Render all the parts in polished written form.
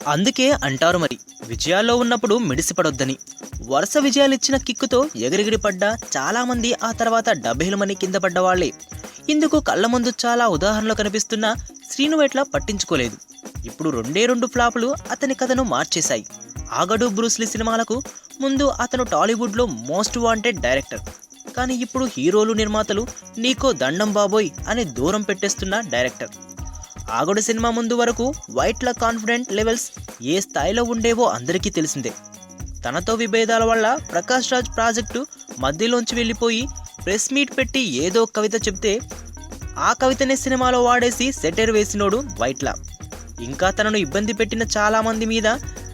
అందుకే అంటారు మరి, విజయాల్లో ఉన్నప్పుడు మిడిసిపడొద్దని. వరుస విజయాలిచ్చిన కిక్కుతో ఎగిరెగిరి పడ్డ చాలామంది ఆ తర్వాత డబ్బేలమని కింద పడ్డవాళ్లే. ఇందుకు కళ్ళ ముందు చాలా ఉదాహరణలు కనిపిస్తున్నా శ్రీను వైట్ల పట్టించుకోలేదు. ఇప్పుడు రెండే రెండు ఫ్లాపులు అతని కథను మార్చేశాయి. ఆగడు బ్రూస్లీ సినిమాలకు ముందు అతను టాలీవుడ్లో మోస్ట్ వాంటెడ్ డైరెక్టర్. కానీ ఇప్పుడు హీరోలు నిర్మాతలు నీకో దండం బాబోయ్ అని దూరం పెట్టేస్తున్న డైరెక్టర్. ఆగడు సినిమా ముందు వరకు వైట్ల కాన్ఫిడెంట్ లెవెల్స్ ఏ స్థాయిలో ఉండేవో అందరికీ తెలిసిందే. తనతో విభేదాల వల్ల ప్రకాష్ రాజ్ ప్రాజెక్టు మధ్యలోంచి వెళ్ళిపోయి ప్రెస్ మీట్ పెట్టి ఏదో కవిత చెప్తే ఆ కవితనే సినిమాలో వాడేసి సెటైర్ వేసినోడు వైట్ల. ఇంకా తనను ఇబ్బంది పెట్టిన చాలా మంది మీద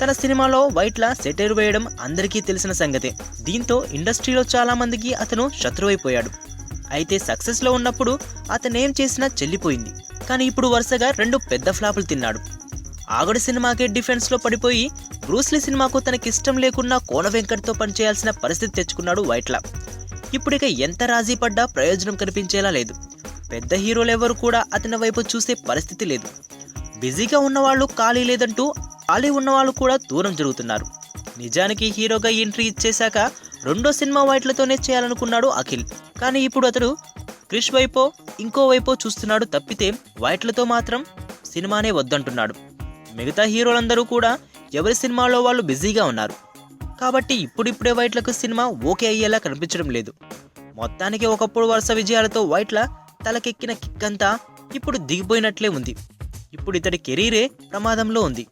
తన సినిమాలో వైట్ల సెటైర్ వేయడం అందరికీ తెలిసిన సంగతే. దీంతో ఇండస్ట్రీలో చాలా మందికి అతను శత్రువైపోయాడు. అయితే సక్సెస్లో ఉన్నప్పుడు అతనేం చేసినా చెల్లిపోయింది. కానీ ఇప్పుడు వరుసగా రెండు పెద్ద ఫ్లాపులు తిన్నాడు. ఆగడు సినిమాకే డిఫెన్స్లో పడిపోయి బ్రూస్లీ సినిమాకు తనకిష్టం లేకున్నా కోన వెంకట్తో పనిచేయాల్సిన పరిస్థితి తెచ్చుకున్నాడు వైట్ల. ఇప్పుడిక ఎంత రాజీ పడ్డా ప్రయోజనం కనిపించేలా లేదు. పెద్ద హీరోలెవరు కూడా అతని వైపు చూసే పరిస్థితి లేదు. బిజీగా ఉన్నవాళ్ళు ఖాళీ లేదంటూ ఖాళీ ఉన్నవాళ్ళు కూడా దూరం జరుగుతున్నారు. నిజానికి హీరోగా ఎంట్రీ ఇచ్చేశాక రెండో సినిమా వైట్లతోనే చేయాలనుకున్నాడు అఖిల్. కానీ ఇప్పుడు అతడు క్రిష్ వైపో ఇంకో వైపో చూస్తున్నాడు తప్పితే వైట్లతో మాత్రం సినిమానే వద్దంటున్నాడు. మిగతా హీరోలందరూ కూడా ఎవరి సినిమాలో వాళ్ళు బిజీగా ఉన్నారు. కాబట్టి ఇప్పుడిప్పుడే వైట్లకు సినిమా ఓకే అయ్యేలా కనిపించడం లేదు. మొత్తానికి ఒకప్పుడు వరుస విజయాలతో వైట్ల తలకెక్కిన కిక్కంతా ఇప్పుడు దిగిపోయినట్లే ఉంది. ఇప్పుడు ఇతడి కెరీరే ప్రమాదంలో ఉంది.